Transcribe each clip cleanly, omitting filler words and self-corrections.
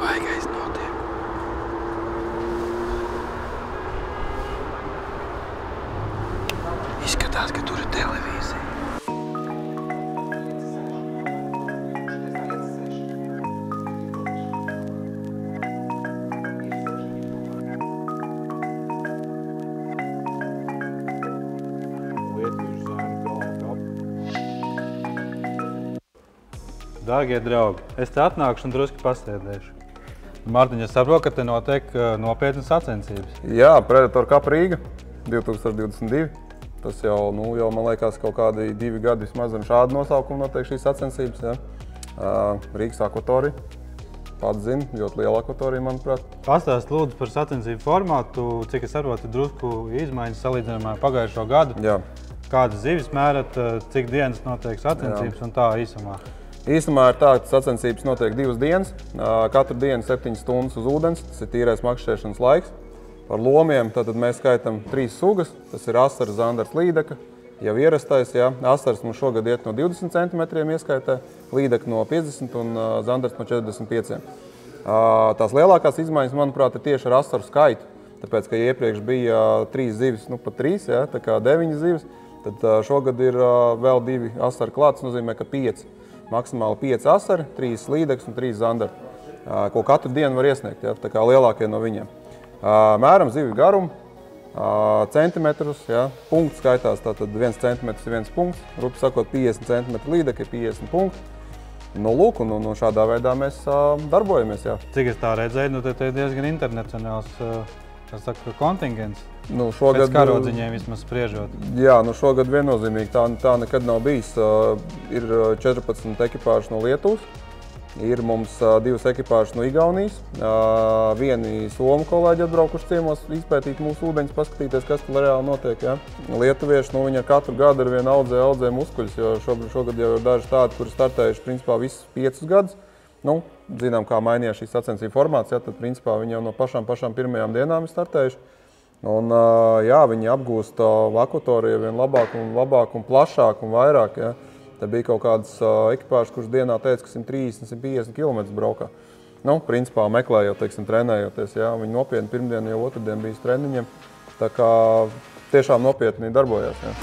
Baigais notiek. Izskatās, ka tur ir televīzija. Dārgie draugi, es te atnākšu un drusku pasēdēšu. Mārtiņ, es saprotu, ka te notiek nopietnas sacensības. Jā, Predator Cup Rīga 2022. Tas jau, man liekas, kaut kādi 2 gadi vismaz un šādu nosaukumu notiek šīs sacensības. Ja. Rīgas akvatorija. Pats zina, ļoti liela akvatorija, manuprāt. Pastāst lūdzu par sacensību formātu, cik es saprotu, drusku izmaiņas salīdzinājumā ar pagājušo gadu. Jā. Kādas zivis mērat, cik dienas notiek sacensības un tā īsumā? Īsumā ir tā, ka sacensības notiek 2 dienas. Katru dienu 7 stundas uz ūdens, tas ir tīrais makšķerēšanas laiks. Par lomiem tātad mēs skaitam 3 sugas, tas ir asars, zandars, līdeka. Jau ierastais, jā. Asars mums šogad iet no 20 centimetriem ieskaitē, līdeka no 50 un zandars no 45. Tās lielākās izmaiņas, manuprāt, ir tieši ar asaru skaitu. Tāpēc, ka iepriekš bija 3 zivis, pat 3, jā, tā kā 9 zivis, tad šogad ir vēl 2 asari klāt, tas nozīmē, ka 5. Maksimāli 5 asari, 3 līdeks un 3 zandari, ko katru dienu var iesniegt, ja, tā kā lielākie no viņiem. Mēram zivju garumu, centimetrus, ja, punkts skaitās, tātad 1 centimetrs ir 1 punkts, rupi sakot 50 centimetru līdeki ir 50 punkti. Lūk, un šādā veidā mēs darbojamies. Jā. Cik es tā redzēju, te ir diezgan internacionāls kontingents. Šogad, pēc karodziņiem vismaz spriežot. Jā, šogad viennozīmīgi tā nekad nav bijis. Ir 14 ekipāži no Lietuvas, ir mums 2 ekipāži no Igaunijas, vieni somu kolēģi atbraukuši ciemos izpētīt mūsu ūdeņus, paskatīties, kas tur reāli notiek. Ja. Lietuvieši, viņi katru gadu ar vienu audzē muskuļus, jo šogad jau ir daži tādi, kuri startējuši principā visus 5 gadus. Zinām, kā mainījās šīs sacensību formāts, ja, tad principā viņi jau no pašām pirmajām dienām ir startējuši. Un, jā, viņi apgūst akvatoriju vien labāk un plašāk un vairāk. Ja. Te bija kaut kādas ekipāžas, kuras dienā teica, ka 130–150 km braukā. Principā meklējot, trenējoties. Ja. Viņi nopietni pirmdien, jau otrdien bija treniņiem. Tā kā tiešām nopietni darbojās. Ja.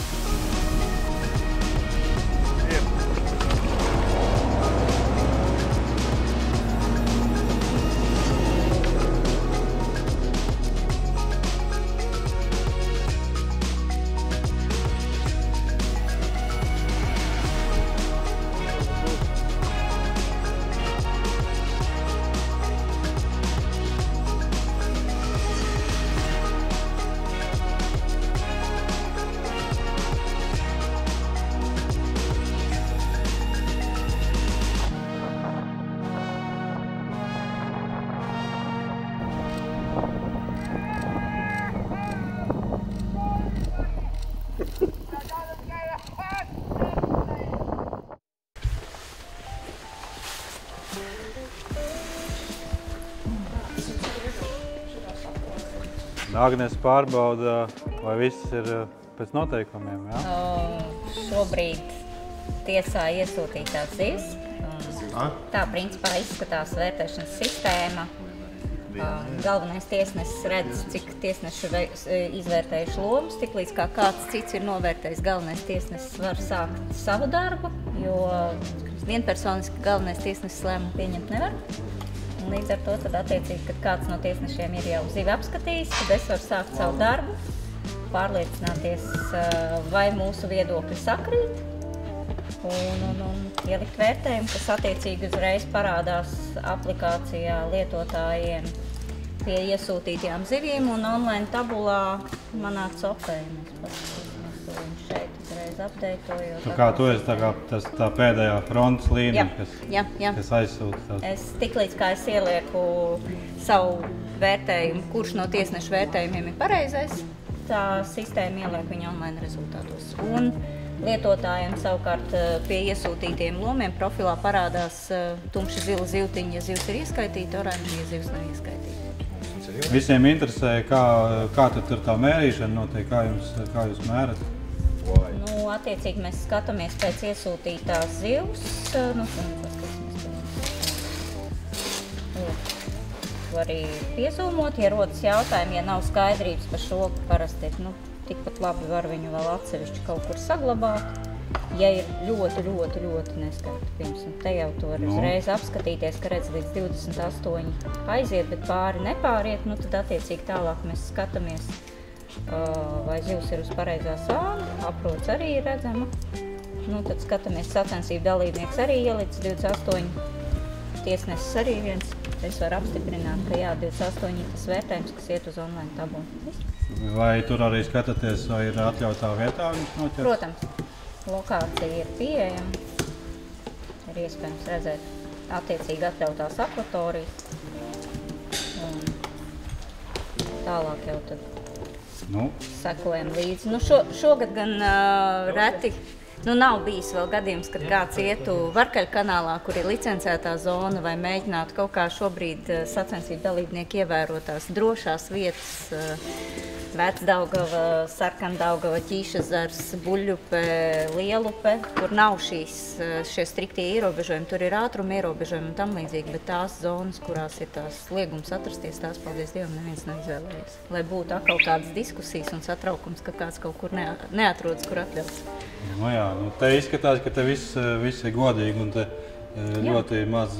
Agnes pārbauda, vai viss ir pēc noteikumiem, jā? Šobrīd tiesā iesūtītās zivis. Tā principā izskatās vērtēšanas sistēma. Galvenais tiesnesis redz, cik tiesneši izvērtējuši lomas, tiklīdz kā kāds cits ir novērtējis. Galvenais tiesnesis var sākt savu darbu, jo vienpersoniski galvenais tiesnesis lēmumu pieņemt nevar. Līdz ar to, tad attiecīgi, kad kāds no tiesnešiem ir jau zivi apskatījis, tad es varu sākt savu darbu, pārliecināties, vai mūsu viedokļi sakrīt un ielikt vērtējumu, kas attiecīgi uzreiz parādās aplikācijā lietotājiem pie iesūtītajām zivīm un online tabulā manā copē. Šeit uzreiz apdeitojot. Kā tu esi tā pēdējā frontes līnija, kas aizsūta? Tiklīdz kā es ielieku savu vērtējumu, kurš no tiesnešu vērtējumiem ir pareizais, tā sistēma ieliek viņa online rezultātos. Un lietotājiem savukārt pie iesūtītiem lomiem profilā parādās tumši zila zivtiņa, ja zivs ir ieskaitīta, oranža, ja zivs nav ieskaitīta. Visiem interesē, kā tur tā mērīšana notiek, kā jūs mērat? Attiecīgi mēs skatāmies pēc iesūtītās zivs. tu arī piezūmot, ja rodas jautājumi, ja nav skaidrības par šo, parasti tikpat labi var viņu vēl atsevišķi kaut kur saglabāt. Ja ir ļoti neskaidrs, piemēram, te jau tu vari uzreiz apskatīties, ka redz līdz 28 aiziet, bet pāri nepāriet, tad attiecīgi tālāk mēs skatāmies, vai zivs ir uz pareizā sāna, aprots arī ir redzama. Tad skatāmies, sacensību dalībnieks arī ielicis 28, tiesnesis arī viens. Es varu apstiprināt, ka jā, 28 ir tas vērtējums, kas iet uz online tabulu. Vai tur arī skatāties, vai ir atļautā vietā viņš noķert? Protams, lokācija ir pieejama. Ir iespējams redzēt attiecīgi atļautās akvatorijas. Un tālāk jau tad sekojam līdzi. Šogad gan reti. Nav bijis vēl gadījums, kad kāds ietu Varkaļkanālā, kur ir licencētā zona, vai mēģinātu kaut kā šobrīd sacensību dalībnieki ievērotās drošās vietas, Vecdaugava, Sarkandaugava, Ķīšezars, Buļļupe, Lielupe, kur nav šie striktie ierobežojumi, tur ir ātruma ierobežojumi un tam līdzīgi, bet tās zonas, kurās ir tās liegums atrasties, tās, paldies Dievam, neviens neizvēlējies. Lai būtu atkal kādas diskusijas un satraukums, ka kāds kaut kur neatrodas, kur atļauts. Jā, te izskatās, ka te viss ir godīgi un te ļoti maz,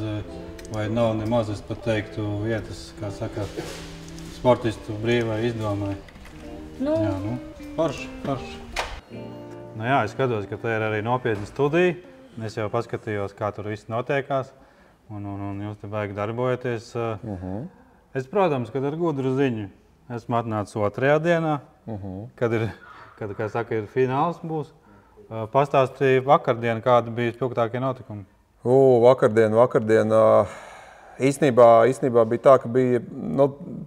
vai nav nemaz, es pat teiktu, vietas, kā saka, sportistu brīvai izdomai. Forši. Jā, es skatos, ka te ir arī nopietna studija. Es jau paskatījos, kā tur viss notiekās, un jūs te baigi darbojaties. Es, protams, kad ar gudru ziņu esmu atnācis 2. dienā, kad, kā saka, ir fināls būs. Pastāstīja vakardien, kāda bija spilgtākie notikumi? Vakardien. Īstenībā bija tā, ka bija,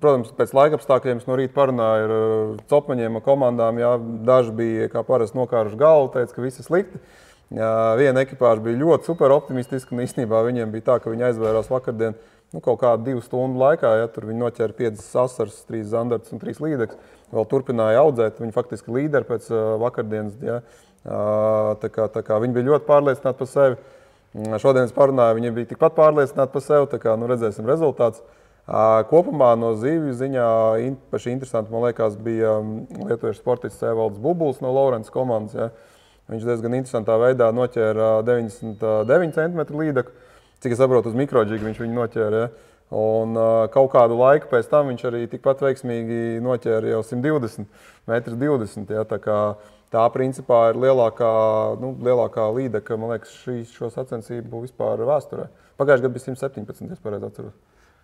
protams, pēc laikapstākļiem es no rīta parunāju ar copmaņiem, ar komandām. Jā, daži bija, kā parasti, nokāruši galvu, teica, ka viss ir slikti. Viena ekipāža bija ļoti super optimistiska, un īstenībā viņiem bija tā, ka viņi aizvērās vakardien kaut kādu 2 stundu laikā. Ja, tur viņi noķēra 5 asars, 3 zandartus un 3 līdeks. Vēl turpināja audzēt. Viņi faktiski līderi pēc vakardienas. Ja. Tā kā viņi bija ļoti pārliecināti par sevi. Šodien es parunāju, viņi bija tikpat pārliecināti par sevi, tā kā redzēsim rezultātus. Kopumā no zivju ziņā paši interesanti, man liekas, bija lietuviešu sportists Evalds Bubuls no Laurences komandas. Ja. Viņš diezgan interesantā veidā noķēra 99 cm līdeku, cik es saprotu, uz mikrodžigu viņš viņu noķēra. Ja. Un kaut kādu laiku pēc tam viņš arī tikpat veiksmīgi noķēra jau 120 m. Ja. Tā principā ir lielākā līdeka, man liekas, šo sacensību vispār vēsturē. Pagājušajā gadā bija 117, es pareizi atceros.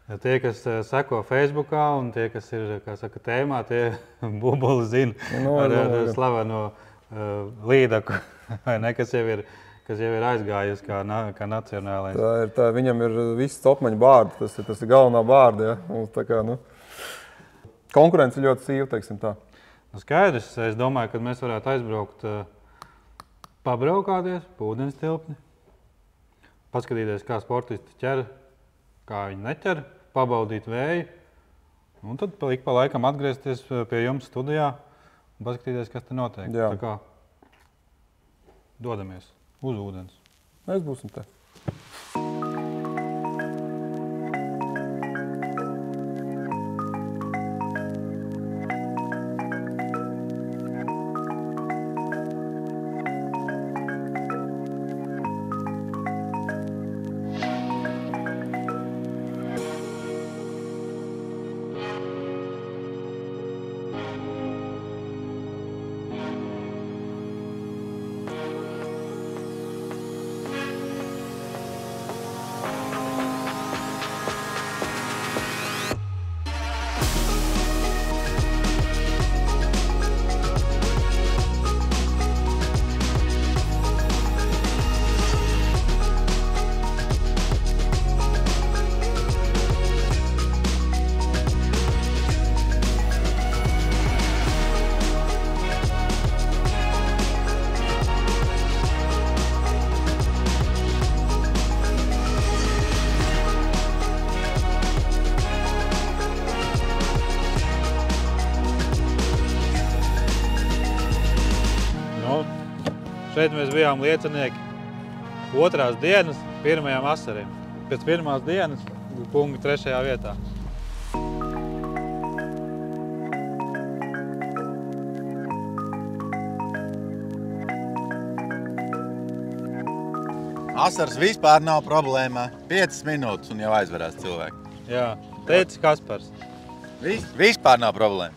Ja tie, kas seko Facebookā un tie, kas ir, kā saka, tēmā, tie Bubuli zina ar slaveno līdeku, vai ne, kas jau ir aizgājusi kā nacionālais. Viņam ir viss topmaņu bārdi, tas ir galvenā bārdi. Ja? Un, kā, konkurence ir ļoti sīva, teiksim tā. Skaidrs, es domāju, ka mēs varētu aizbraukt, pabraukāties pa ūdens tilpni, paskatīties, kā sportisti ķer, kā viņi neķer, pabaudīt vēju, un tad ik pa laikam atgriezties pie jums studijā un paskatīties, kas te notiek. Jā. Tā kā dodamies uz ūdens. Mēs būsim te. Šeit mēs bijām liecinieki 2. dienas 1. asariem. Pēc 1. dienas punkti 3. vietā. Asars vispār nav problēma. 5 minūtes un jau aizvarās cilvēki. Jā, teicis Kaspars. Vispār nav problēma.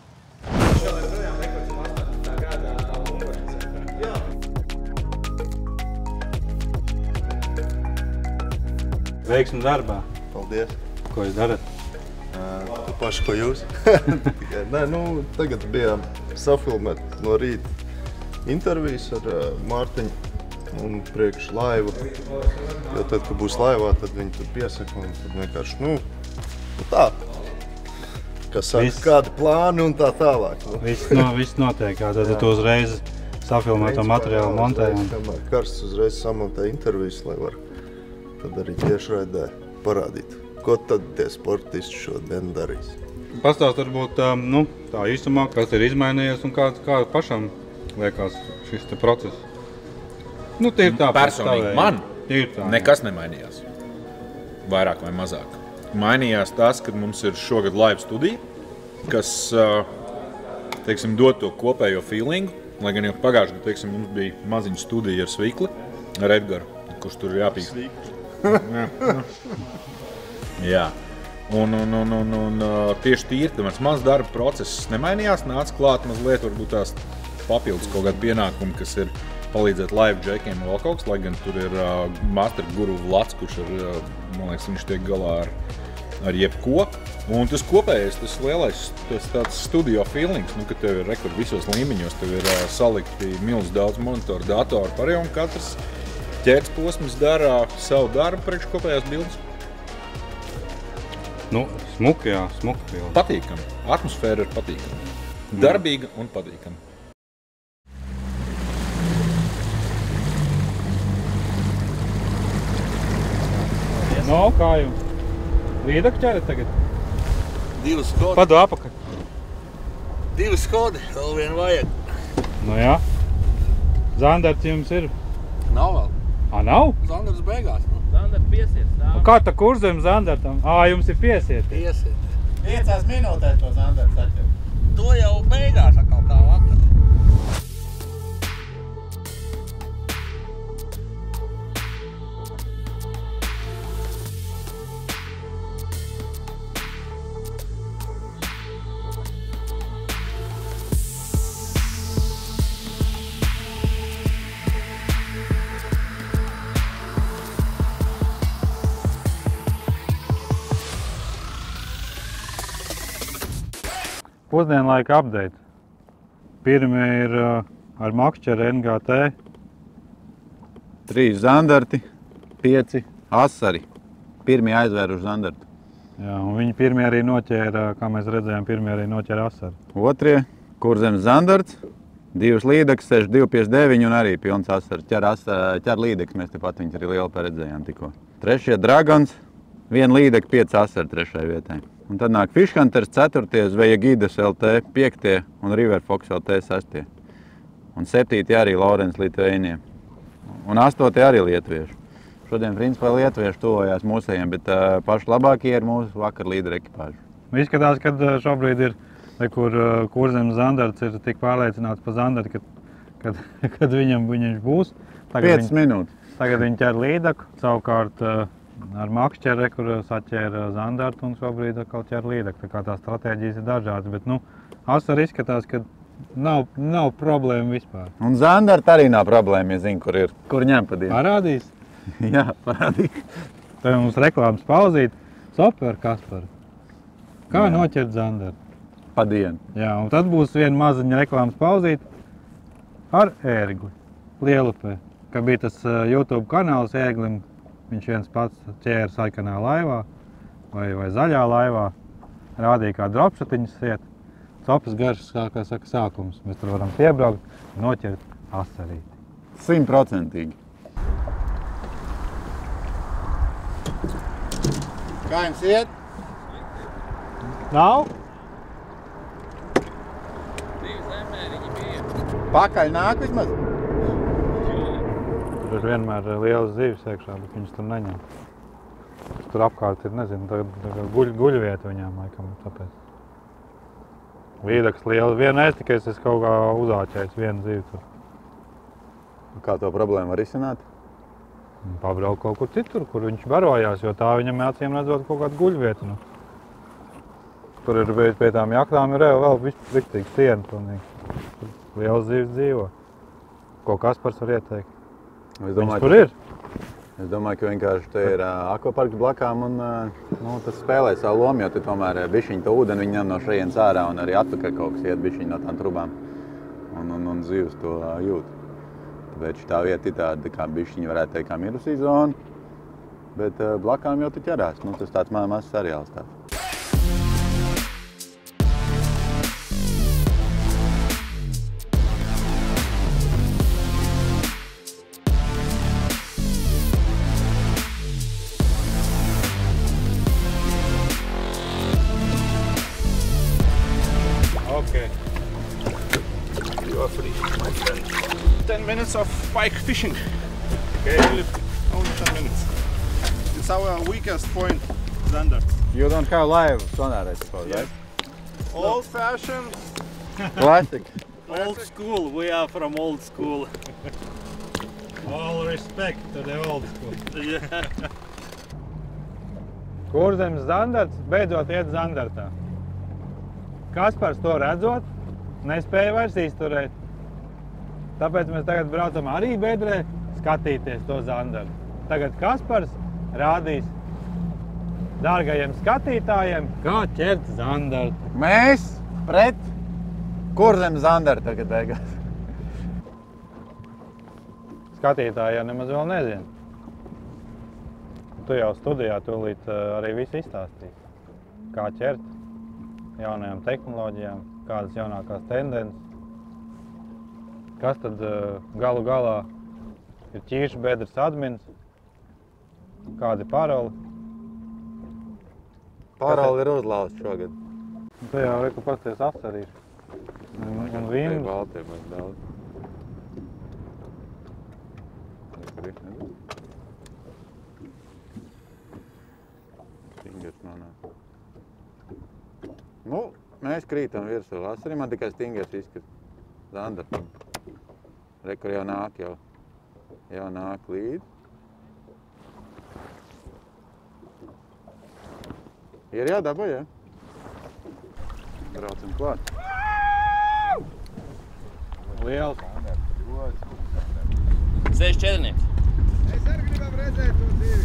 Veiksmi darbā. Paldies. Ko jūs darat? Tu paši, ko jūs? Nē, tagad bijām safilmēt no rīta intervijas ar Mārtiņu un priekš laivu. Jo tad, kad būs laivā, tad viņi tur piesaka un tad vienkārši, tā. Kas saka, kādi plāni un tā tālāk. Viss notiek, jā, tad tu uzreiz safilmēto materiālu montē. Kamēr karsts uzreiz samontē intervijas, lai var tad arī tiešraidē parādīt, ko tad tie sportisti šodien darīs. Pastāst varbūt tā īsumā, kas ir izmainījies un kā pašam liekas šis te process. Tīri tā. Personīgi man nekas nemainījās. Vairāk vai mazāk. Mainījās tas, kad mums ir šogad live studija, kas, teiksim, dod to kopējo feelingu. Lai gan jau pagājušajā gadā, mums bija maziņa studija ar Svikli, ar Edgaru, kurš tur ir jāpīk. Jā. Un tieši tīri, tāpēc mans darba process nemainījās, nāca klāt mazliet varbūt tās papildus kaut kādi pienākumi, kas ir palīdzēt live džekiem vēl kaut kas, lai gan tur ir master guru Vlads, kurš man liekas, viņš tiek galā ar jebko. Un tas kopējais, tas lielais, tas tāds studio feelings, ka tev ir rekord visos līmeņos, tev ir salikti milz daudz monitoru, datoru pārējo, un katrs ķēdes posms dara savu darbu priekš kopējās bildes. Smuki, jā, smuki bildi. Patīkami. Atmosfēra ir patīkama. Darbīga un patīkama. Kā jums? Līdaku ķerat tagad? 2 skodi. Padu apakaļ. 2 skodi, vēl vienu vajag. Jā. Zandarts jums ir? Nav vēl. Nav? Zandarts beigās. Zandarts piesiet. Kā tā kurzem zandartam? Jums ir piesiet? Piesiet. 5 minūtēs to zandarts atķer. To jau beigās atkal kā vakar. Pusdienlaika update. Pirmie ir ar Makšķeru NGT. 3 zandarti, 5 asari. Pirmie aizvēruši zandartu. Jā, un viņi pirmie arī noķēra, kā mēs redzējām, pirmie arī noķēra asari. Otrie, kurzemes zandarts, 2 līdekas, 6259 un arī pilns asars. Ķer līdekas, mēs tepat viņus arī lielu paredzējām tikko. Trešie dragons, 1 līdeka, 5 asari trešai vietai. Un tad nāk Fishhunters 4, Zveja Gidas LT 5 un River Fox LT 6. Un 7 arī Laurens Litvēnie. Un 8 arī lietuvieši. Šodien, principā, lietuvieši tuvojās mūsējiem, bet paši labākie ir mūsu vakar līderu ekipāži. Izskatās, ka šobrīd ir, kur kurzemes zandarts ir tik pārliecināts par zandartu, kad viņš būs. 5 minūtes. Tagad viņi ķer līdeku, savukārt ar Makšķeri, kur saķēra zandartu un šobrīd atkal ķer līdeku. Tā kā tā stratēģijas ir dažādas, bet asari izskatās, ka nav problēma vispār. Un zandarta arī nav problēma, ja zinu, kur ir. Kur ņem pa dienu. Parādīs? Jā, parādīs. Te mums reklāmas pauzīt. Sopi ar Kasparu. Kā noķert zandartu? Pa dienu. Jā, un tad būs viena maziņa reklāmas pauzīt ar ērgli, Lielupē. Ka bija tas YouTube kanāls ēglim. Viņš viens pats ķēra sarkanā laivā vai zaļā laivā, rādīja kā dropšatiņas iet. Copas garš, kā saka, sākums. Mēs tur varam piebraukt un noķert asarīti. 100%. Kā jums iet? Nav? Pakaļ nāk vismaz? Tur ir vienmēr lielas zivis iekšā, bet viņas tur neņem. Tur apkārt ir, nezinu, guļvieta viņām, laikam, tāpēc. Līdeks liela. Vienreiz tikai es kaut kā uzāķējis vienu zivi tur. Kā to problēmu var izsināt? Pabraukt kaut kur citur, kur viņš barojās, jo tā viņam acīm redzot kaut kādu guļvietu. Nu. Tur ir pie tām jaktām ir vēl riktīga siena pilnīgi. Liels zīves dzīvo. Ko Kaspars var ieteikt? Viņš tur ir. Es domāju, ka vienkārši te ir akvaparks blakām un tas spēlē savu lomu, jo te tomēr bišķiņ to ūdeni viņi ņem no šejienes ārā un arī atpakaļ kaut kas iet bišķiņ no tām trubām un zivs to jūt. Tāpēc šitā vieta ir tāda, kā bišķiņi varētu teikt, kā mirusī zona, bet blakām jau tu ķerās. Nu, tas tāds mazs seriāls tāds. Okay. You are free, my friend. 10 minutes of pike fishing. Okay. Only 10 minutes. It's our weakest point, Zander. You don't have live sonar, I suppose, right? Old-fashioned. Classic. Old school. We are from old school. All respect to the old school. Yeah. Kurzemes Zandarts beidzot iet Zandartā. Kaspars to redzot, nespēja vairs izturēt. Tāpēc mēs tagad braucam arī bedrē skatīties to Zandartu. Tagad Kaspars rādīs dārgajiem skatītājiem, kā ķert Zandartu. Mēs pret Kurzemes Zandartu tagad beigās. Skatītāji jau nemaz vēl nezina. Tu jau studijā tūlīt arī visu izstāstīsi. Kā ķert jaunajām tehnoloģijām, kādas jaunākās tendences. Kas tad galu galā ir ķīšu bedres admins, kādi paroli. Paroli ir uzlauzts šogad. Tu jau reku pasties apcerīši. Un vīnu. Te baltiem ir daudz. Stingers nonāk. Nu, mēs krītam virsū. Vasarī man tikai stingers izskat. Zandartam. Rekur jau nāk līdzi. Ir jādabā, jā? Braucam klāt. Liels. 64. Es arī gribam redzēt to zivi.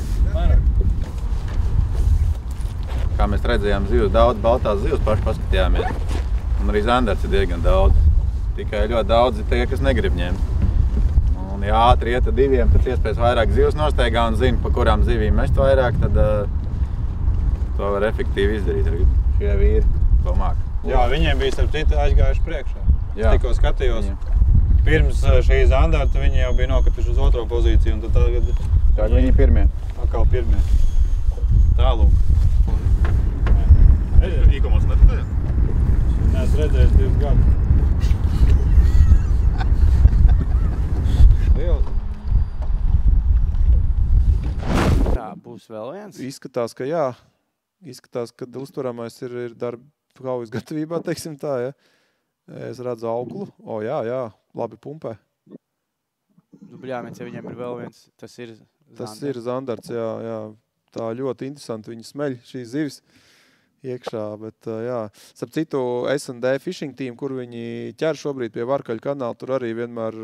Kā mēs redzējām zivs, daudz baltās zivs paši paskatījāmies. Un arī Zandarts ir diezgan daudz. Tikai ļoti daudz ir tie, kas negrib ņemt. Un ja ātri iet ar diviem, tad iespējas vairāk zivs nosteigā un zina, pa kurām zivīm mest vairāk, tad to var efektīvi izdarīt. Šie vīri to māk. Jā, viņiem bija starp citu aizgājuši priekšā. Jā. Es tikko skatījos. Pirms šī Zandarta viņi jau bija nokrituši uz otro pozīciju. Un tad tagad viņi pirmie. Atkal pirmie. Tālūk. Īkomos netatējāt? Neesmu redzējis 2 gadus. Liels. Tā būs vēl viens. Izskatās, ka jā. Izskatās, ka uzturamais ir darba kaujas gatavībā, teiksim tā, ja. Es redzu auglu. Jā, labi pumpē. Nu, bļāmiens, ja viņiem ir vēl viens, tas ir Zandarts. Tas ir Zandarts, jā. Tā ļoti interesanti. Viņi smeļ šīs zivis iekšā, bet jā. Starp citu, S&D fishing team, kur viņi ķer šobrīd pie Varkaļu kanāla, tur arī vienmēr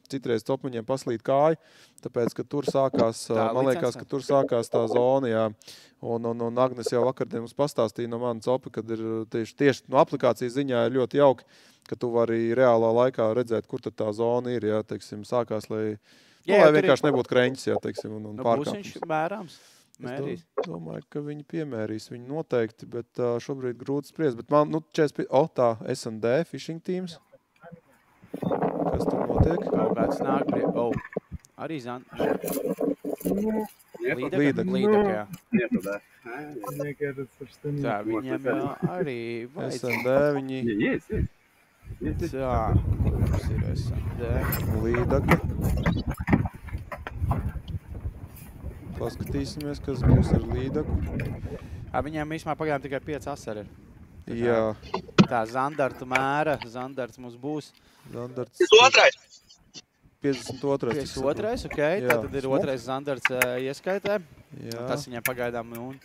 citreiz topmaņiem paslīd kāju, tāpēc, ka tur sākās, man liekas, ka tur sākās tā zona, jā. Un Agnes jau vakardien mums pastāstīja no manas opa, kad ir tieši no aplikācijas ziņā ir ļoti jauki, ka tu vari reālā laikā redzēt, kur tad tā zona ir, jā, teiksim, sākās, lai vienkārši nebūtu kreņķis, jā, teiksim, un pārkāpums. Būs viņš mērāms? Mērīs? Es domāju, ka viņi piemērīs viņu noteikti, bet šobrīd grūti spriest. Bet man, tā S&D fishing teams. Kas tur notiek? Kaut kāds nāk arī Līdaka, jā. Tā, viņiem arī vajadz. S&D viņi... Tā, mums ir S&D. Līdaka. Paskatīsimies, kas būs ar Līdaku. Viņiem īsmā pagaidām tikai 5 asari ir. Jā. Tā Zandartu mēra, Zandarts mums būs. Zandarts. Otrais. 52. 52, ok. Tātad ir otrais Zandarts ieskaitē. Jā. Tas viņam pagaidām un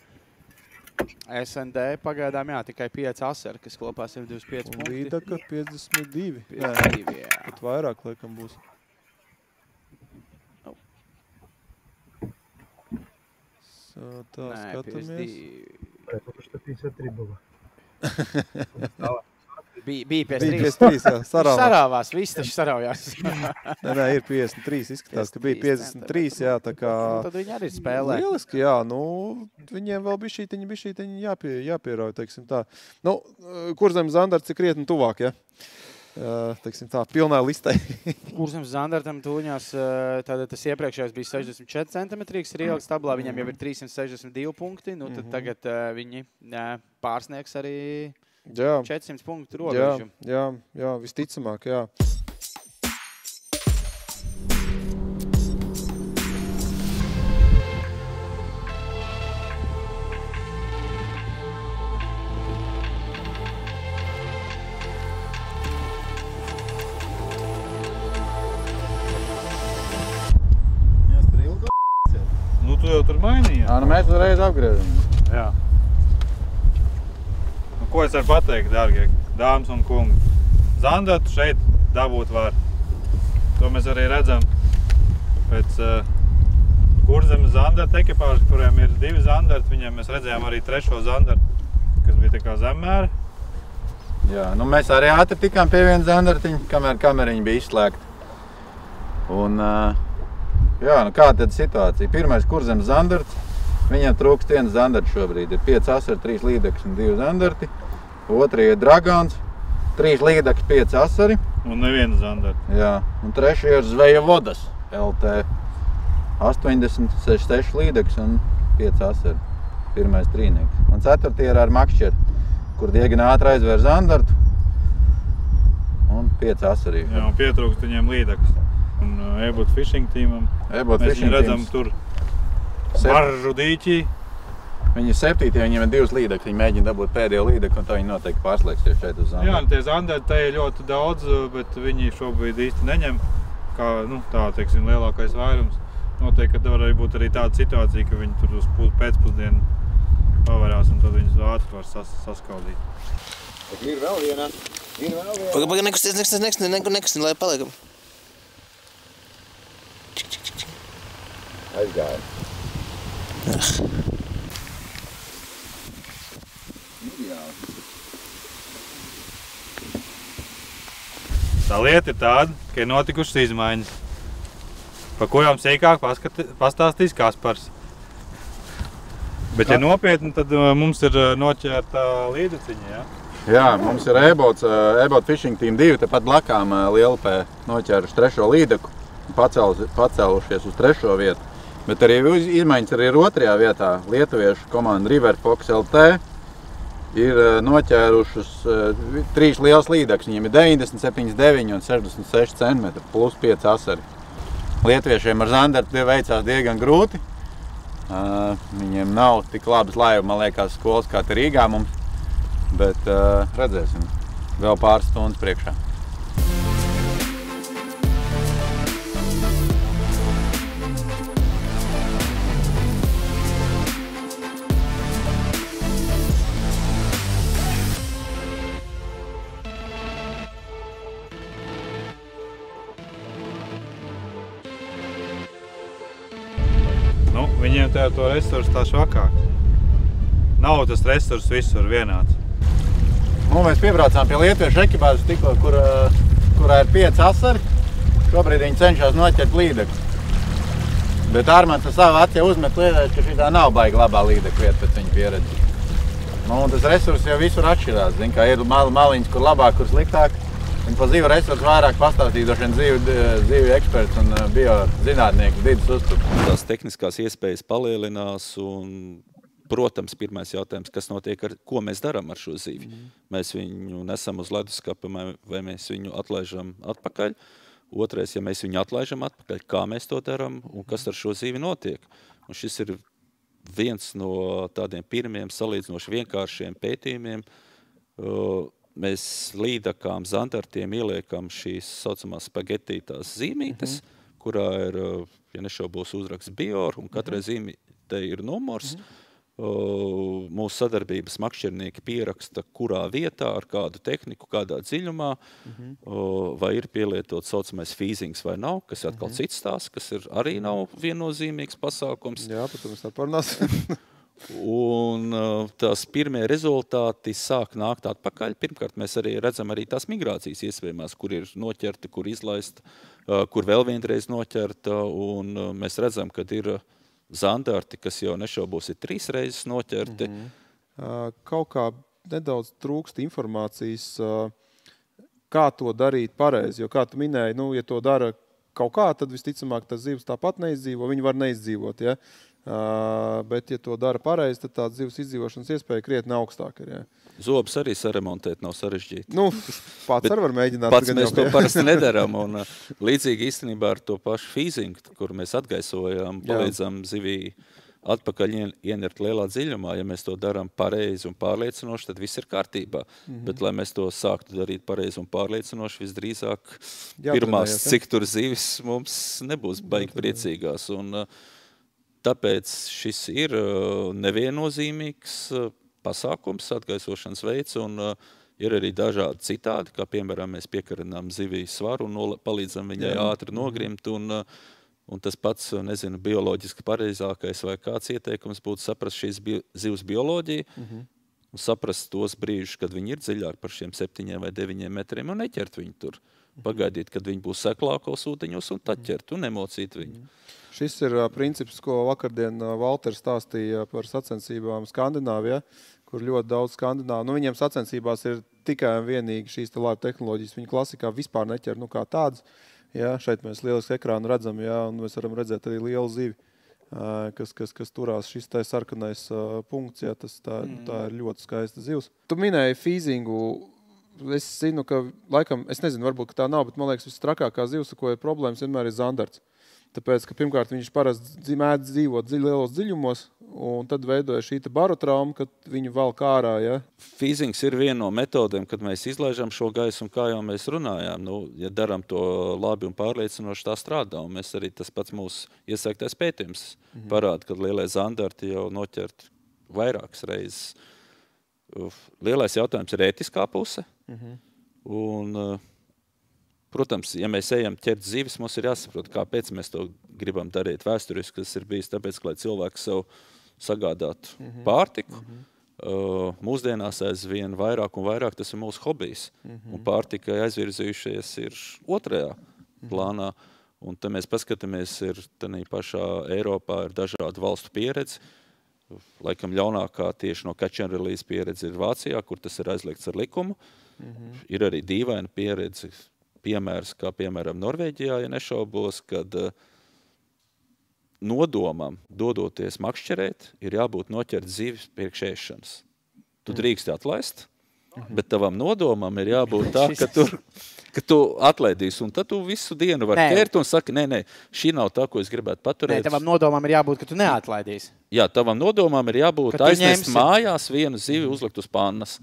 SND pagaidām, jā, tikai 5 asari, kas kopā 125 punkti. Un Līdaka 52. 52, jā. Pat vairāk, laikam, būs. Tā, skatāmies. Bija 53, jā, sarāvās. Sarāvās, viss taču saraujās. Nē, ir 53, izskatās, ka bija 53, jā, tā kā... Tad viņi arī spēlē. Lieliski, jā, nu, viņiem vēl bišķītiņi jāpierauj, teiksim tā. Nu, Kurzemes Zandarts ir krietni tuvāk, ja? Teiksim tā, pilnā listē. Kurzemes Zandartam tūņās, tātad tas iepriekšējais bija 64 centimetrīgs ir ieliks tablā, viņam jau ir 362 punkti, nu tad tagad viņi pārsniegs arī 400 punktu robežu. Jā, visticamāk, jā. Nu, tu jau tur mainīji? Jā, nu mēs uzreiz apgriežam. Jā. Nu, ko es varu pateikt, dārgie dāmas un kungi? Zandartu šeit dabūt var. To mēs arī redzam pēc Kurzemes Zandarta ekipāža, kuriem ir 2 Zandarti. Viņiem mēs redzējām arī 3. Zandartu, kas bija tā kā zemmēra. Jā, nu mēs arī ātri tikām pie viena Zandartiņa, kamēr kameriņa bija izslēgta. Un, jā, nu kāda tad situācija? Pirmais Kurzemes Zandarts, viņam trūkst 1 Zandarts šobrīd. Ir 5 asari, 3 līdekļi un 2 Zandarti. Otrie ir Dragons, 3 līdekļi, 5 asari. Un neviena Zandarta. Jā, un trešie ir Zvejevodas LT. 80, 66 līdekļi un 5 asari. Pirmais trīnieks. Un ceturtie ir ar Makšķeri, kur diezgan ātri aizvēr Zandartu. Un 5 asari. Jā, un pietrūkst viņiem līdekļus. Un E-Boat Fishing teamam. Mēs viņu redzam tur maržu dīķī. Viņi ir 7, viņiem ir 2 līdekļi. Viņi mēģina dabūt pēdējo līdekli, un tā viņi noteikti pārslēgsies šeit uz Zandartu. Jā, tie Zandarti te ir ļoti daudz, bet viņi šobrīd īsti neņem. Kā, nu, tā, teiksim, lielākais vairums. Noteikti, ka var arī būt arī tāda situācija, ka viņi tur uz pēcpusdienu pavarās, un tad viņus ātri var saskaldīt. Ir vēl viena. Paga, nekusties, lai paliekam. Aizgāja. Tā lieta ir tāda, ka ir notikušas izmaiņas, par kurām sīkāk pastāstīs Kaspars. Bet, ja nopietni, tad mums ir noķērta līdeciņa, jā? Jā, mums ir E-Boat Fishing Team 2, tepat blakām Lielupē noķēruši 3. līdeku, pacēlušies uz 3. vietu. Bet arī izmaiņas arī ir 2. vietā. Lietuviešu komanda River Fox LT ir noķērušas 3 liels līdekus. Viņiem ir 90, 79 un 66 cm plus 5 asari. Lietuviešiem ar Zandartu veicās diezgan grūti. Viņiem nav tik labas laiva, man liekas, skolas kā te Rīgā mums. Bet redzēsim, vēl pāris stundas priekšā. Nu, viņiem tā to resursu tā švakāk. Nav tas resurss visur vienāds. Nu, mēs piebraucām pie lietuviešu ekipāžas tikko, kurā ir 5 asari. Šobrīd viņi cenšas noķert līdekli. Bet Armands ar savu acī uzmet lietuviešu, ka šitā nav baigi labā līdekļa vieta pēc viņa pieredzes. Nu, un tas resurss jau visur atšķirās. Zin, kā ir maliņas, kur labāk, kur sliktāk. Un pa zīvu resursu vairāk pastāstīt došiem zīvu eksperts un biozinātnieki vidus uztrup. Tās tehniskās iespējas palielinās un protams, pirmais jautājums, kas notiek, ko mēs darām ar šo zivi. Mēs viņu nesam uz leduskapa vai mēs viņu atlaižam atpakaļ. Otrais, ja mēs viņu atlaižam atpakaļ, kā mēs to darām un kas ar šo zivi notiek. Un šis ir viens no tādiem pirmiem salīdzinoši vienkāršiem pētījumiem. mēs līdakām, zandartiem ieliekam šīs saucamās spagetītās zīmītes, kurā ir, ja nešaubos, uzraksts Bior, un katrai zīmītei ir numurs. Mūsu sadarbības makšķernieki pieraksta, kurā vietā, ar kādu tehniku, kādā dziļumā, vai ir pielietot saucamais fīzings vai nav, kas atkal cits stāsts, kas ir arī nav viennozīmīgs pasākums. Jā, par to mēs tā parunāsim. Un tās pirmie rezultāti sāk nākt atpakaļ. Pirmkārt, mēs arī redzam arī tās migrācijas iespējamās, kur ir noķerta, kur izlaista, kur vēl vienreiz noķerta, un mēs redzam, kad ir zandarti, kas jau nešaubos ir 3 reizes noķerti. Kaut kā nedaudz trūkst informācijas, kā to darīt pareizi, jo kā tu minēji, ja to dara kaut kā, tad visticamāk tas zivs tāpat neizdzīvo, viņi var neizdzīvot, ja? Bet, ja to dara pareizi, tad tāds zivs izdzīvošanas iespēja krietni augstāk ir, ja? Zobus arī saremontēt nav sarežģīti. Pats arī var mēģināt. Pats mēs to parasti nedaram, un līdzīgi īstenībā ar to pašu fīzingu, kur mēs atgaisojam, palīdzam zivī atpakaļ ienert lielā dziļumā. Ja mēs to darām pareizi un pārliecinoši, tad viss ir kārtībā. Bet, lai mēs to sāktu darīt pareizi un pārliecinoši, visdrīzāk pirmās, cik tur zivis mums nebūs baigi priecīgās. Un tāpēc šis ir neviennozīmīgs pasākums, atgaisošanas veids, un ir arī dažādi citādi, kā piemēram mēs piekarinām zivī svaru un palīdzam viņai ātri nogrimt, un tas pats, nezinu, bioloģiski pareizākais vai kāds ieteikums būtu saprast šīs zivs bioloģiju, un saprast tos brīžus, kad viņi ir dziļāk par šiem 7 vai 9 metriem, un neķert viņu tur. Pagaidīt, kad viņi būs seklākos ūdeņos, un tad ķert un nemocīt viņu. Šis ir princips, ko vakardien Valters stāstīja par sacensībām Skandināvijā, kur ļoti daudz skandināvu. Viņiem sacensībās ir tikai un vienīgi šīs laivu tehnoloģijas. Viņi klasikā vispār neķer kā tādas. Ja, šeit mēs lieliski ekrānu redzam, ja, un mēs varam redzēt arī lielu zivi, kas turās šis sarkanais punkts. Ja, tā ir ļoti skaista zivs. Tu minēji fīzingu. Es zinu, ka laikam, es nezinu, varbūt, ka tā nav, bet man liekas, visstrakākā zivs, ko ir problēmas, vienmēr ir zandarts. Tāpēc, ka pirmkārt viņš parasti mēdz dzīvot lielos dziļumos, un tad veidoja šī barotrauma, kad viņu valk ārā. Ja? Fīzings ir viena no metodēm, kad mēs izlaižam šo gaisu, un kā jau mēs runājām, ja daram to labi un pārliecinoši, tā strādā. Un mēs arī tas pats mūsu iesāktais pētījums parāda, kad lielie zandarti jau noķert vairākas reizes. Lielais jautājums ir ētiskā puse. Un, protams, ja mēs ejam ķert zivis, mums ir jāsaprot, kāpēc mēs to gribam darīt vēsturiski. Tas ir bijis tāpēc, lai cilvēks sev sagādātu pārtiku. Mūsdienās aizvien vairāk un vairāk tas ir mūsu hobijs. Un pārtikai aizvirzījušies ir otrajā plānā. Un te mēs paskatāmies, ir tādā pašā Eiropā ir dažādu valstu pieredzi. Laikam ļaunākā tieši no catch and release pieredze ir Vācijā, kur tas ir aizliegts ar likumu. Ir arī dīvaina pieredze, piemērs, kā piemēram Norvēģijā, ja nešaubos, kad nodomam, dodoties makšķerēt, ir jābūt noķert zivis priekš ēšanas. Tu drīksti atlaist, bet tavam nodomam ir jābūt tā, ka tu atlaidīsi, un tad tu visu dienu vari ķert un saki, nē, šī nav tā, ko es gribētu paturēt. Nē, tavam nodomam ir jābūt, ka tu neatlaidīsi. Jā, tavam nodomam ir jābūt aiznest mājās vienu zivi uzlikt uz pannas.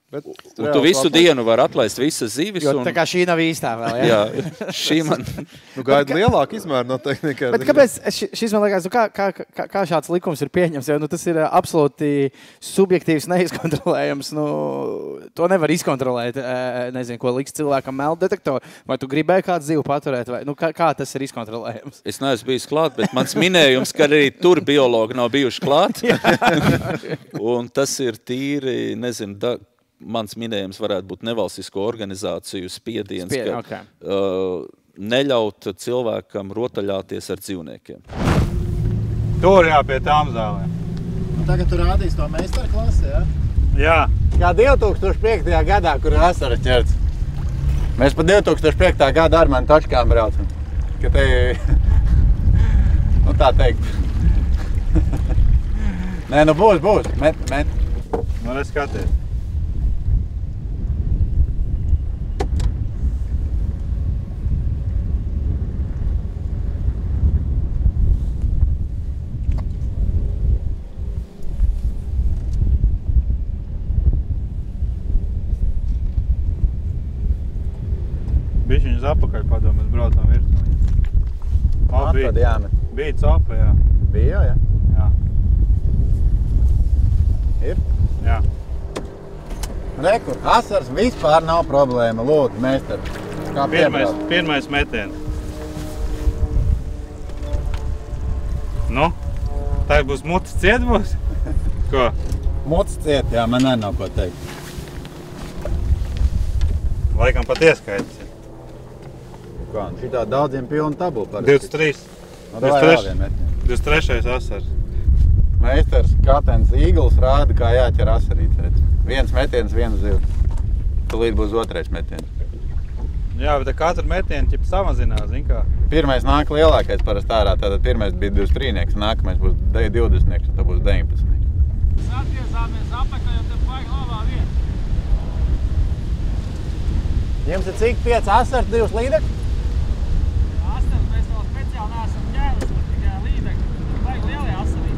Un tu visu dienu var atlaist visas zivis. Jo tā kā šī nav īstā vēl, jā? Jā, šī man... gaida lielāku izmēru noteikti nekā... Bet kāpēc, šis man liekas, kā šāds likums ir pieņems, jo tas ir absolūti subjektīvs, neizkontrolējams, to nevar izkontrolēt, nezinu, ko liks cilvēkam meldu detektoru, vai tu gribēji kādu zivu paturēt, vai, kā tas ir izkontrolējams? Es neesmu bijis klāt, bet mans minējums, ka arī tur biologi nav bijuši klāt, un tas ir tīri, nezinu, mans minējums varētu būt nevalstisko organizāciju spiediens, ka neļaut cilvēkam rotaļāties ar dzīvniekiem. Tur jā, pie tām zālēm. Tagad tu rādīs to meistarklasi, jā? Jā. Kā 2005. gadā, kur ir asara ķerts. Mēs pa 2005. gada ar mani tačkām braucam. Ka te, tā teikt. Nē, būs. Met. Skaties. viņus apakaļ padomu, mēs braucām virsmu. Atpad jāmet. Bija copa, jā. Bija, jā? Jā. Ir? Jā. Rekur, asars vispār nav problēma, lūdzu, meistar. Kā Pirmais metiens. Nu, tā būs mutis ciet būs? Ko? Mutis ciet, jā, man arī nav ko teikt. Laikam pat ieskaits. Kā, šitā daudziem pilna tabula parasti. 23. 23. asars. Meistars Katens Īgls rāda, kā jāķer asarīts, redz. Viens metiens, viena ziva. Tūlīt būs otrais metiens. Jā, bet katru metienu ķip samazinās, zin kā? Pirmais nāk lielākais parasti ārā, tātad pirmais bija 23-nieks, nākamais būs 20-nieks, un tā būs 19-nieks. Atgriezāmies apakaļ, un te baigi labā vieta. Jums ir cik 5 asars, 2 līdekļi? Asars mēs vēl speciāli neesam ķērus, bet tikai līdekļi. Tur baigi lielie asarī.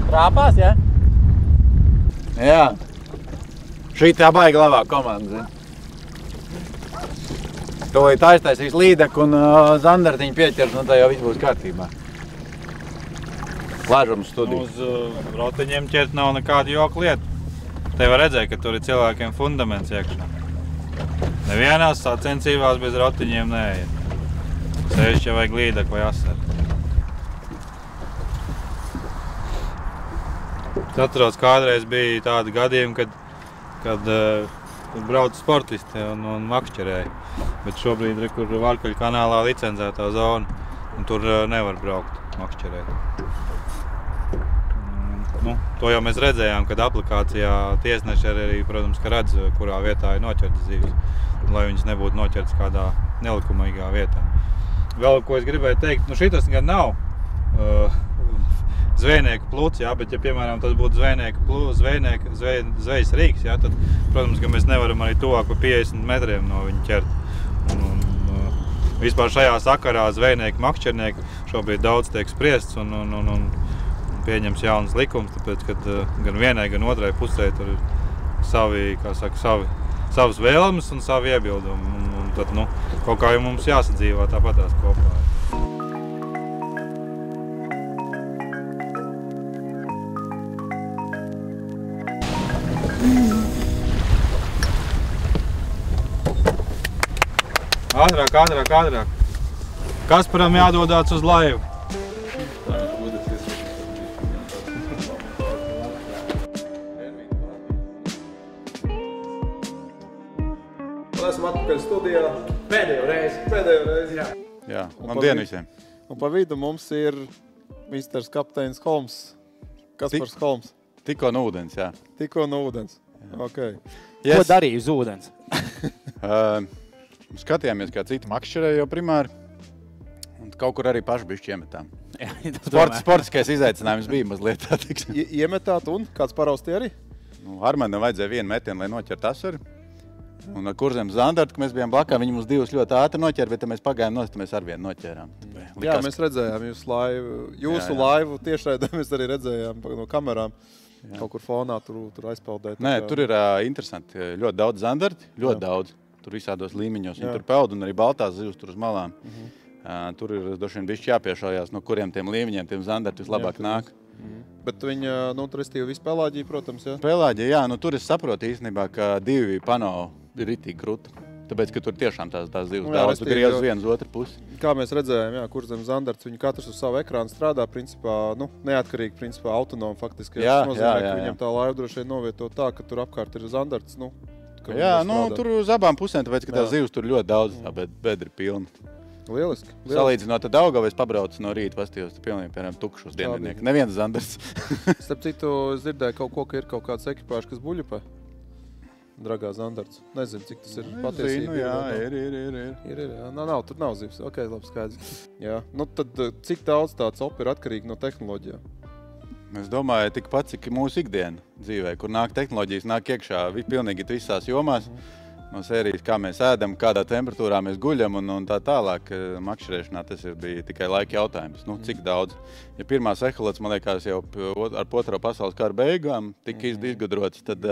Krāpās, jā? Jā. Šī tā baigi labā komanda, zin. Tūlīt aiztaisīs līdeku un zandartiņu pieķers, un tā jau viss būs kārtībā. Lēžam uz studiju. Uz rotiņiem ķert nav nekāda joka lieta. Te var redzēt, ka tur ir cilvēkiem fundaments iekšā. Nevienās sacensībās bez rotiņiem neeiet. Sevišķi, ja vajag līdeku vai asaru. Es atceros, kādreiz bija tādi gadījumi, kad brauc sportisti un makšķerēja. Bet šobrīd ir, kur Vārkaļu kanālā licencētā zona, un tur nevar braukt makšķerēt. Nu, to jau mēs redzējām, kad aplikācijā tiesneši arī, protams, ka redz, kurā vietā ir noķertas zivis, lai viņas nebūtu noķertas kādā nelikumīgā vietā. Vēl, ko es gribēju teikt, nu šitas gan nav zvejnieku pluts, jā, bet ja, piemēram, tas būtu zvejas rīks, jā, tad, protams, ka mēs nevaram arī tuvāk pa 50 metriem no viņa ķert. Vispār šajā sakarā zvejnieki, makšķernieki šobrīd daudz tiek spriests un pieņems jaunas likums, tāpēc, kad gan vienai, gan otrai pusē tur ir savi, kā saka, savas vēlmes un savi iebildumi. Un tad, nu, kaut kā jau mums jāsadzīvā tāpatās kopā. Ātrāk. Kasparam jādodāts uz laivu. Esam atpakaļ studijā. Pēdējo reizi. Jā, labdien visiem. Un pa vidu mums ir misters kapteinis Holms. Kaspars Holms. Tikko no ūdens, jā. Tikko no ūdens. Okay. Ko darīja uz ūdens? Skatījāmies, kā citi makšķerēja jau primāri. Un kaut kur arī paši bišķi iemetām. Sportiskais izaicinājums bija mazliet tā, tiksim. Iemetāt un kāds paraustie arī? Nu, Armandam vajadzēja vienu metienu, lai noķert asari. Un ar Kurzemes Zandartu, ka mēs bijām blakā, viņi mums divus ļoti ātri noķēra, bet mēs pagājām nost, mēs ar vienu noķērām. Jā, mēs redzējām jūsu laivu tiešraidē, mēs arī redzējām no kamerām. Jā. Kaut kur fonā tur aizpeldēt. Nē, tur ir interesanti. Ļoti daudz zandarti, ļoti daudz. Tur visādos līmeņos. Viņi tur peld un arī baltās zivs tur uz malām. Tur ir droši vien bišķi jāpiešaujās, no kuriem tiem līmeņiem tiem zandarti vislabāk nāk. Bet viņa, nu, restīvi visu pelāģiju, protams, jā? Pelāģija, jā. Nu, tur es saprotu īstenībā, ka divi pano ir ritīgi krūti. Tāpēc, ka tur tiešām tās zivs daudz griez uz vienu uz otru pusi. Kā mēs redzējām, jā, Kurzemes Zandarts, viņi katrs uz savu ekrānu strādā, principā, nu, neatkarīgi, principā, autonomi faktiski. Jā, tas nozīmē, ka viņam tā laiva droši vien novieto tā, ka tur apkārt ir Zandarts, nu, jā, nu, tur uz abām pusēm, tāpēc, ka tās zivs tur ļoti daudz, tā bedri pilna. Lieliski. Salīdzinot ar Daugavas pabrauc no rīta pastījos, pilnīgi, piemēram, tukšus dienvidnieki. Neviens Zandarts. Starp citu, es dzirdēju kaut ko, ka ir kaut kāds ekipāžs, kas buļupē. Dragā Zandarts. Nezinu, cik tas ir patiesība. Jā, ir. Ir, jā. Nav, tur nav zivs. Ok, labi, skaidrs. Jā. Nu, tad cik daudz tāds opi ir atkarīgi no tehnoloģijām? Es domāju, tikpat, cik mūsu ikdiena dzīvē, kur nāk tehnoloģijas, nāk iekšā pilnīgi visās jomās. no sērijas, kā mēs ēdam, kādā temperatūrā mēs guļam un tā tālāk. Makšķerēšanā tas bija tikai laika jautājums. Nu, cik daudz? Ja pirmās eholots, man liekas, jau ar Otro pasaules kara beigām tika izgudrots, tad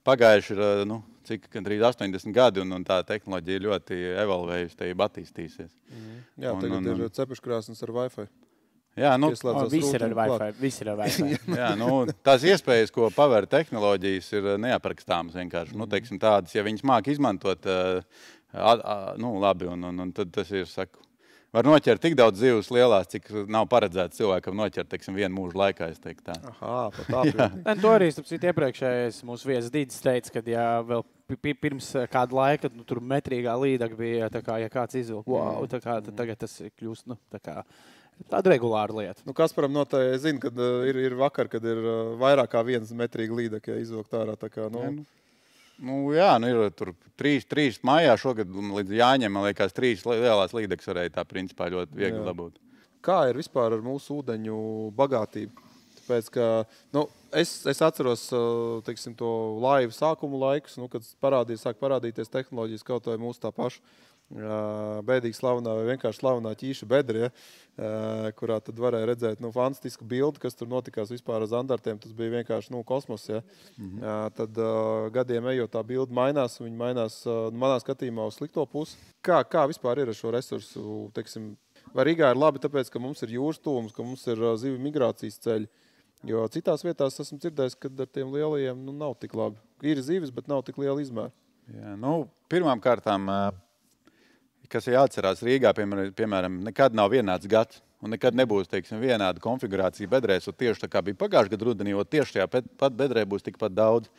pagājuši ir, cik gandrīz 80 gadi un tā tehnoloģija ļoti evolvējusi, te attīstīsies. Jā, tagad ir cepeškrāsnes ar Wi-Fi. Jā, Viss ir ar Wi-Fi. Jā, tās iespējas, ko paver tehnoloģijas, ir neaprakstāmas vienkārši. Teiksim, tādas, ja viņas māk izmantot, labi, un tad tas ir, saku, var noķert tik daudz zivs lielās, cik nav paredzēts cilvēkam noķert, teiksim, vienu mūžu laikā, es teiktu tā. Aha, pat tā. To arī, starp citu, iepriekšējais mūsu viesis Dīdis teica, kad vēl pirms kāda laika tur metrīgā līdaka bija, tā kā, ja kāds izvilk, wow, tā kā, tad tagad tas kļūst, tā kā, tāda regulāra lieta. Kasparam noteikti, es zinu, kad ir vakar, kad ir vairāk kā viens metrīga līdaka, ja izvilkt ārā, tā kā, ir tur 3 mājā šogad līdz Jāņem, man liekas, 3 lielās līdekas varēja tā principā ļoti viegli dabūt. Kā ir vispār ar mūsu ūdeņu bagātību? Tāpēc, ka, es atceros, teiksim, to laivu sākumu laikus, kad sāk parādīties tehnoloģijas kaut vai mūsu tā paša bēdīgi slavenā vai vienkārši slavenā ķīša bedra, kurā tad varēja redzēt fantastisku bildi, kas tur notikās vispār ar zandartiem. Tas bija vienkārši kosmos. Ja? Tad gadiem ejot tā bildi mainās, un viņi mainās manā skatījumā uz slikto pusi. Kā vispār ir ar šo resursu? Teiksim, vai Rīgā ir labi, tāpēc, ka mums ir jūras tuvums, ka mums ir zivju migrācijas ceļi? Jo citās vietās esmu dzirdējis, ka ar tiem lielajiem nav tik labi. Ir zivis, bet nav tik liela izmēra. Jā, pirmām kārtām, kas ir jāatcerās Rīgā, piemēram, nekad nav vienāds gads un nekad nebūs, teiksim, vienāda konfigurācija bedrēs, un tieši tā kā bija pagājušajā gadu rudenī, jo tieši šajā pat bedrē būs tikpat daudz.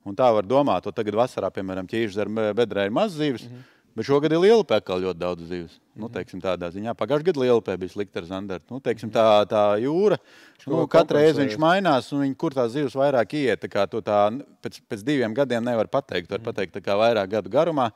Un tā var domāt, o tagad vasarā, piemēram, ķīšas ar bedrē ir maz zivis, bet šogad ir lielupē atkal ļoti daudz zivis. Teiksim, tādā ziņā. Pagājušajā gadā lielupē bija slikta ar zandartu. Teiksim, tā jūra, katru reizi viņš mainās, un kur tās zivis vairāk iet. Pēc 2 gadiem nevar pateikt. Var pateikt tā kā vairāk gadu garumā,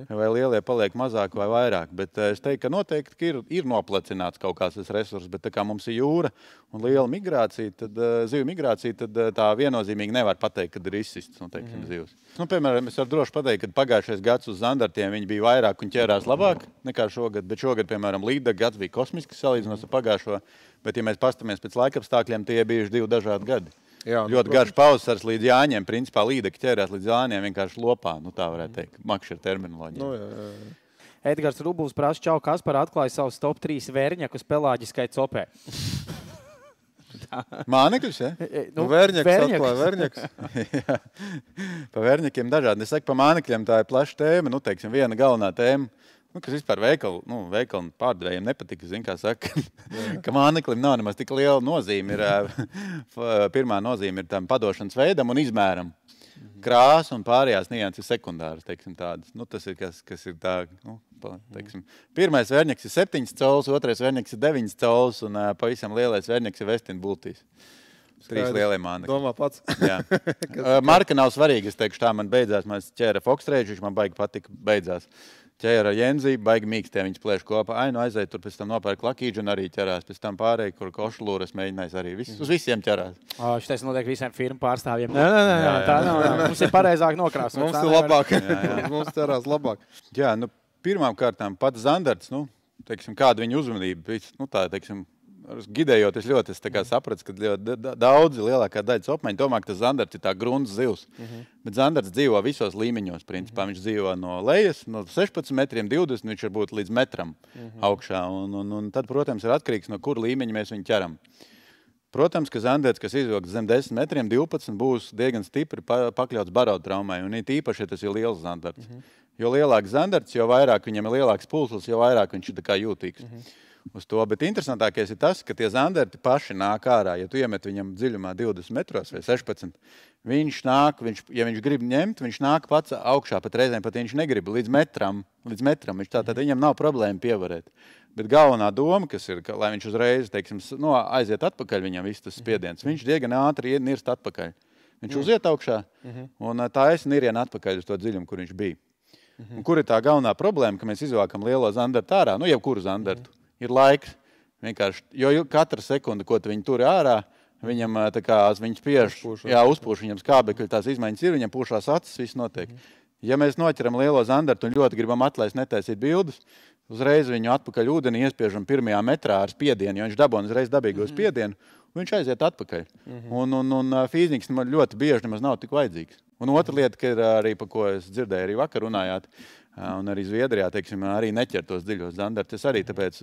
vai lielie paliek mazāk vai vairāk. Bet es teiktu, ka noteikti ir noplecināts kaut kāds tas resurs, bet tā kā mums ir jūra un liela migrācija, tad zivju migrācija, tad tā viennozīmīgi nevar pateikt, kad ir izsists, teiksim, zivs. Piemēram, es varu droši pateikt, ka pagājušais gads uz zandartiem viņi bija vairāk un ķērās labāk nekā šogad. Bet šogad, piemēram, līdaka gads bija kosmiski salīdzinot ar pagājušo, bet, ja mēs pastamies pēc laikapstākļiem, tie bijuši 2 dažādi gadi. Jā, ļoti garš pavasars līdz Jāņiem, principā līdaka ķērās līdz Jāņiem vienkārši lopā, tā varētu teikt, makšķera terminoloģija. Edgars Rubuls prasa, čau, Kaspar atklāja savus top 3 vērņakus pelāģiskai copē. Mānekļus, ja? Vērņaks atklāja vērņaks. Pa vērņakiem dažādi. Es saku, pa mānekļiem tā ir plaša tēma, teiksim, viena galvenā tēma. Kas vispār veikalu pārdevējiem nepatika, kā saka, ka māneklim nav nemaz tik liela nozīme. Pirmā nozīme ir tam padošanas veidam un izmēram. Krāsa un pārējās nianses ir sekundāras, teiksim, tādas. Tas ir, kas ir tā, teiksim. Pirmais vērņaks ir 7 cols, otrais vērņaks ir 9 cols un pavisam lielais vērņaks ir Westin Bultīs. 3 lielie mānekļi. Domā pats. Jā. Marka nav svarīga, es teikšu tā, man beidzās, man ķēra Foxtrage, viņš man baigi patika, beidzās. Ķēra Jenzī, baigi mīkstē, viņas plēš kopā. Aiziet, tur pēc tam nopērk Lakīdžu un arī ķerās. Pēc tam pārēj, kur Košlūras mēģinājis arī. Uz visiem ķerās. Šitais notiek visiem firmu pārstāvjiem. Nē, tā nav. Mums ir pareizāk nokrāsot. Mums ir labāk. Mums ķerās labāk. Jā, pirmām kārtām pats zandarts, teiksim, kāda viņa uzmanība. Teiksim, gidējot, es ļoti sapratu, ka daudzi lielākā daļa copmeņi domā, ka tas zandarts ir tā grunts zivs. Bet zandarts dzīvo visos līmeņos, principā. Viņš dzīvo no lejas, no 16 metriem, 20, viņš var būt līdz metram augšā. Un tad, protams, ir atkarīgs, no kura līmeņa mēs viņu ķeram. Protams, ka zandarts, kas izvilkts zem 10 metriem, 12, būs diezgan stipri pakļauts baraudu traumai. Un it īpaši, ja tas ir liels zandarts. Jo lielāks zandarts, jo vairāk viņam ir lielāks pulslis, jo vairāk viņš ir tā kā jūtīgs. Uz to, bet interesantākais ir tas, ka tie zandarti paši nāk ārā. Ja tu iemet viņam dziļumā 20 metros vai 16, viņš nāk, ja viņš grib ņemt, viņš nāk pats augšā, pat reizēm pat viņš negrib līdz metram. Viņš tātad viņam nav problēma pievarēt. Bet galvenā doma, kas ir, lai viņš uzreiz, teiksim, aiziet atpakaļ viņam viss tas spiediens, viņš diezgan ātri nirst atpakaļ. Viņš uziet augšā un taisni nirien atpakaļ uz to dziļumu, kur viņš bija. Un kur ir tā galvenā problēma, ka mēs izvākam lielo zandartu ārā, jebkuru zandartu. Ir laiks, vienkārši, jo katra sekunda, ko viņi tur ārā, viņam tā kā viņš spiež, uzpūš viņam skābekļi, tās izmaiņas ir, viņam pūšās acis, viss notiek. Ja mēs noķeram lielo zandartu un ļoti gribam atlaist netaisīt bildes, uzreiz viņu atpakaļ ūdenī iespiežam 1. metrā ar spiedienu, jo viņš dabūna uzreiz dabīgo spiedienu, un viņš aiziet atpakaļ. Un fīzniks ļoti bieži nemaz nav tik vajadzīgs. Un otra lieta, ka ir arī, pa ko es dzirdēju, arī vakar runājāt, un arī Zviedrijā, teiksim, arī neķer tos dziļos zandartus. Es arī tāpēc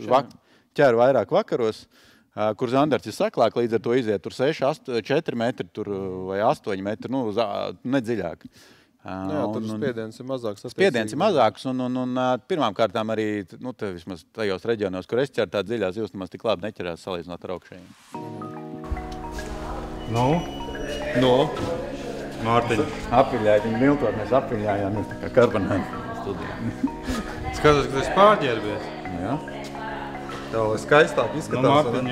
ķeru vairāk vakaros, kur zandarts ir saklāk, līdz ar to iziet tur 4 metri tur, vai 8 metri, nedziļāk. Jā, tur spiediens ir mazāks. Spiediens ir mazāks, un pirmām kārtām arī, vismaz tajos reģionos, kur es ķeru tā dziļās jūs, nemaz tik labi neķerās salīdzinot ar augšējiem. Mārtiņ. Apiļāji, viņi miltot, mēs apiļājāmies tā kā karbonēti studijā. Skatos, ka tu esi pārģērbies. Jā. Tā lai skaistāk izskatās. Mārtiņ,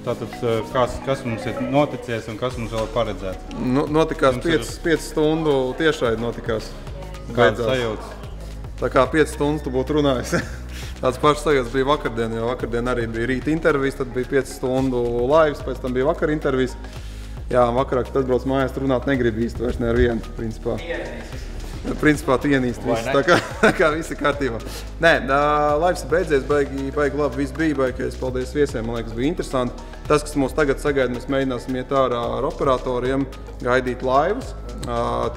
tātad kas mums ir noticies un kas mums vēl ir paredzēts? Notikās 5 stundu tiešraidi notikās. Kāda sajūta? Tā kā 5 stundas tu būtu runājis. Tāds pašs sajūtas bija vakardien, jo vakardien arī bija rīta intervijas, tad bija 5 stundu laivs, pēc tam bija vakar intervijas. Jā, vakarā, kad atbrauc mājās, tu runāt negribi īsti vairs ne ar vienu, principā. Principā tu ienīsti visu, tā kā viss ir kārtībā. Nē, laivs ir beidzies, baigi labi, viss bija, baigais, paldies viesiem, man liekas, bija interesanti. Tas, kas mūs tagad sagaida, mēs mēģināsim iet ārā ar operatoriem, gaidīt laivas.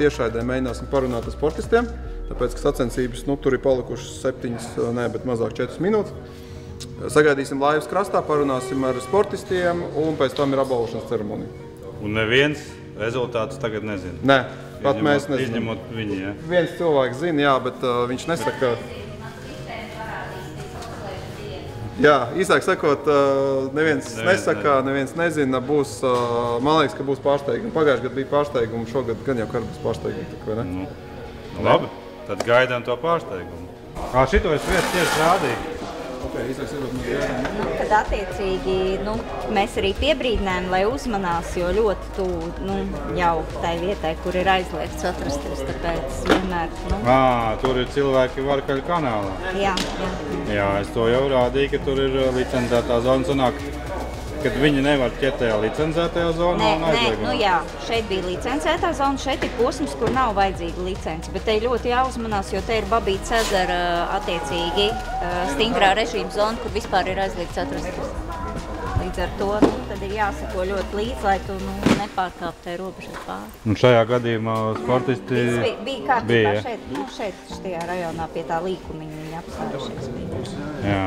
Tiešraidē mēģināsim parunāt ar sportistiem, tāpēc, ka sacensības, tur ir palikušas 7, mazāk 4 minūtes. Sagaidīsim laivas krastā, parunāsim ar sportistiem un pēc tam ir apbalvošanas ceremonija. Un neviens rezultātus tagad nezina? Nē, pat mēs nezinām. Izņemot viņi, jā? Viens cilvēks zina, jā, bet viņš nesaka... Jā, īsāk sakot, neviens nesaka, neviens nezina, būs, man liekas, ka būs pārsteigumi. Pagājuši gadu bija pārsteigumi, šogad gan jau būs pārsteigumi, vai ne? Labi, tad gaidām to pārsteigumu. Šito es vietu tieši rādīju. Tad attiecīgi mēs arī piebrīdinājām, lai uzmanās, jo ļoti tuvu jau tai vietai, kur ir aizliegts atrasties, tāpēc vienmēr... Tur ir cilvēki Varkaļu kanālā? Jā. Jā, es to jau rādīju, ka tur ir licencētā zona sanāk, kad viņi nevar ķert tajā licencētajā zonā un aizliegumā. Jā, šeit bija licencētā zona, šeit ir posms, kur nav vajadzīga licence, bet te ļoti jāuzmanās, jo te ir Babītas ezera attiecīgi stingrā režīma zona, kur vispār ir aizliegts atrasties. Līdz ar to tad ir jāsako ļoti līdz, lai tu nepārkāp tai robežai pāri. Un šajā gadījumā sportisti bija kārtībā šeit, šajā rajonā pie tā līkumiņa viņi apstājušies. Jā.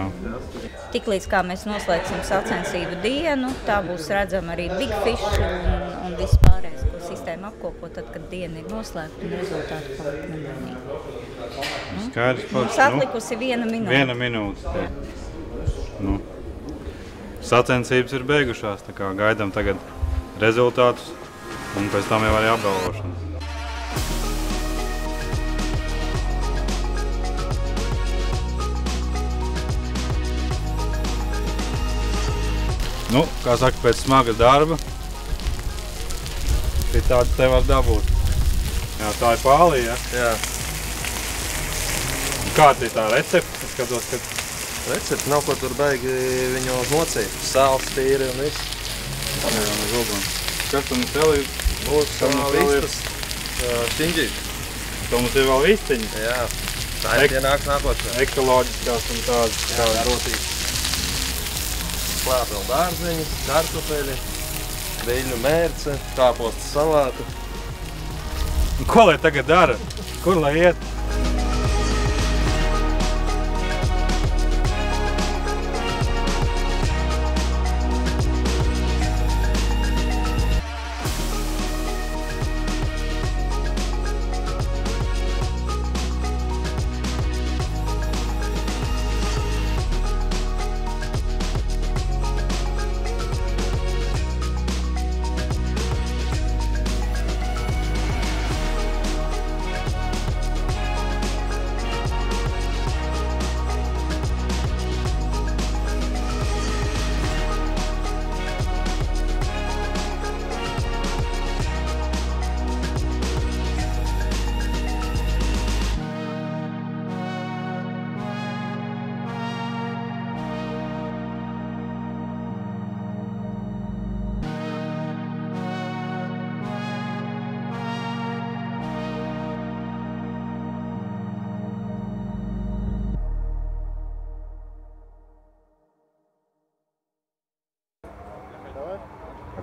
Tiklīdz kā mēs noslēgsim sacensību dienu, tā būs redzama arī Big Fish un viss pārējais, ko sistēma apkopo, tad, kad diena ir noslēgta un rezultāti paliek nemainīgi. Skaidrs pats. Mums atlikusi 1 minūte. 1 minūte. Sacensības ir beigušās, tā kā gaidām tagad rezultātus un pēc tam jau arī apbalvošanu. Kā saka, pēc smaga darba, tādu te var dabūt. Jā, tā ir pālī, ja? Jā. Kāda ir tā recepte? Es skatos, ka... Recepte nav, ko tur baigi viņu nocīt. Sāls, tīri un viss. Jā, žogan. Kas tam vēl ir? Vistas šķiņģīt. To mums ir vēl vistiņi? Jā. Tā ir pienāks nākotnē. Ekoloģiskās un tādas. Jā, rotīgas. Klāt vēl dārzeņi, kartupeļi, viļņu mērce, kāpostu salātu. Ko lai tagad dara? Kur lai iet?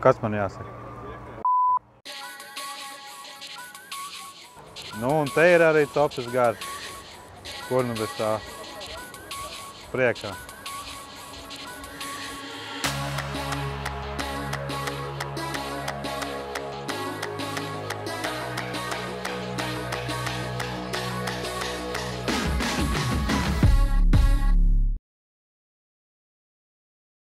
Kas man jāsaka? Nu, un te ir arī topis gars. Kur nu bez tā priekā.